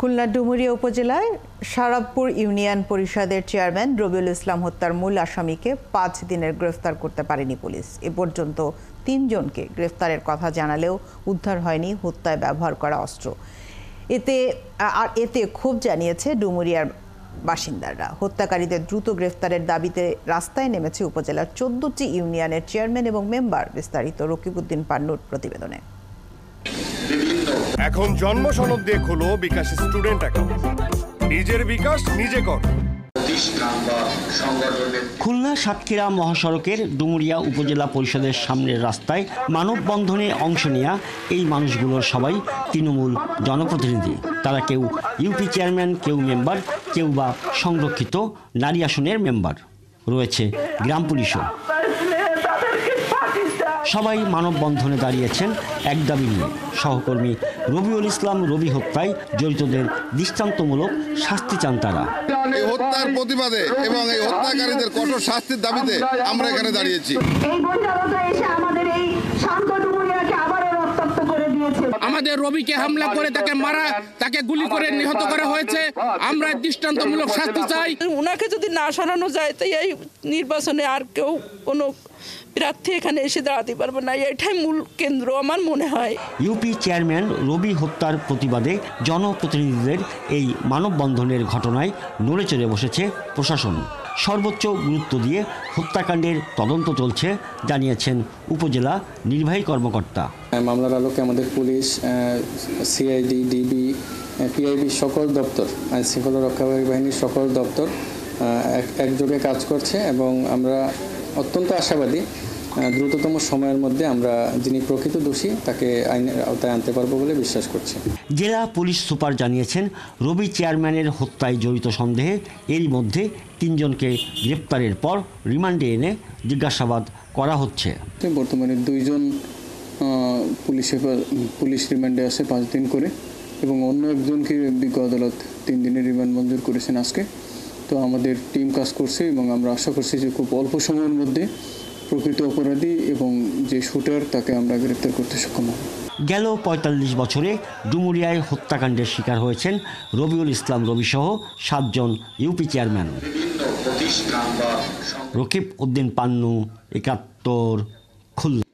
খুলনা ডুমুরিয়া উপজেলায় শারাবপুর ইউনিয়ন পরিষদের চেয়ারম্যান রবিউল ইসলাম হত্যার মূল আসামিকে ৫ দিনের গ্রেফতার করতে পারেনি পুলিশ। এ পর্যন্ত ৩ জনকে গ্রেফতারের কথা জানালেও উদ্ধার হয়নি হত্যায় ব্যবহার করা অস্ত্র। এতে ক্ষোভ জানিয়েছে ডুমুরিয়ার বাসিন্দারা। হত্যাকারীদের দ্রুত গ্রেফতারের দাবিতে রাস্তায় নেমেছে উপজেলার ১৪টি ইউনিয়নের চেয়ারম্যান এবং মেম্বার। বিস্তারিত রকিবউদ্দিন পান্নুর প্রতিবেদনে। এখন জন্ম সনদ দিয়ে খোলো বিকাশ স্টুডেন্ট অ্যাকাউন্ট। নিজের বিকাশ নিজে কর। খুলনা সাতক্ষীরা মহাসড়কের ডুমুরিয়া উপজেলা পরিষদের সামনের রাস্তায় মানববন্ধনে অংশ নেয়া এই মানুষগুলোর সবাই তৃণমূল জনপ্রতিনিধি। তারা কেউ ইউপি চেয়ারম্যান, কেউ মেম্বার, কেউ বা সংরক্ষিত নারী আসনের মেম্বার। রয়েছে গ্রাম পুলিশও। সবাই মানববন্ধনে দাঁড়িয়েছেন এক দাবি নিয়ে। সহকর্মী রবিউল ইসলাম রবি হত্যায় জড়িতদের দৃষ্টান্তমূলক শাস্তি চান তারা। এই হত্যার প্রতিবাদে এবং এই হত্যাকারীদের কঠোর শাস্তির দাবিতে আমরা এখানে দাঁড়িয়েছি। আমাদের রবিকে হামলা করে তাকে গুলি করে নিহত করা হয়েছে। আমরা দৃষ্টান্তমূলক শাস্তি চাই। ওনাকে যদি না সরানো যায় তাই এই নির্বাচনে আর কেউ কোনো প্রার্থী এখানে এসে দাঁড়াতে পারবে না, এটাই মূল কেন্দ্র আমার মনে হয়। ইউপি চেয়ারম্যান রবি হত্যার প্রতিবাদে জনপ্রতিনিধিদের এই মানববন্ধনের ঘটনায় নড়ে চড়ে বসেছে প্রশাসন। সর্বোচ্চ গুরুত্ব দিয়ে হত্যাকাণ্ডের তদন্ত চলছে জানিয়েছেন উপজেলা নির্বাহী কর্মকর্তা। মামলার আলোকে আমাদের পুলিশ, সিআইডি, ডিবি, পিআইবি সকল দপ্তর, আইন শৃঙ্খলা রক্ষাকারী বাহিনীর সকল দপ্তর একযোগে কাজ করছে এবং আমরা অত্যন্ত আশাবাদী দ্রুততম সময়ের মধ্যে আমরা যিনি প্রকৃত দোষী তাকে আইনের আওতায় আনতে পারবো বলে বিশ্বাস করছি। জেলা পুলিশ সুপার জানিয়েছেন রবি চেয়ারম্যানের হত্যায় জড়িত সন্দেহে এরই মধ্যে ৩ জনকে গ্রেপ্তারের পর রিমান্ডে এনে জিজ্ঞাসাবাদ করা হচ্ছে। বর্তমানে 2 জন পুলিশ রিমান্ডে আছে 5 দিন করে এবং অন্য একজনকে বিজ্ঞ আদালত 3 দিনের রিমান্ড মঞ্জুর করেছেন আজকে। তো আমাদের টিম কাজ করছে এবং আমরা আশা করছি যে খুব অল্প সময়ের মধ্যে প্রকৃত অপরাধী এবং যে শুটার তাকে আমরা গ্রেপ্তার করতে সক্ষম হব। গেল ৪৫ বছরে ডুমুরিয়ায় হত্যাকাণ্ডের শিকার হয়েছেন রবিউল ইসলাম রবিসহ 7 জন ইউপি চেয়ারম্যান। রকিবউদ্দিন পান্নু, ৭১, খুলনা।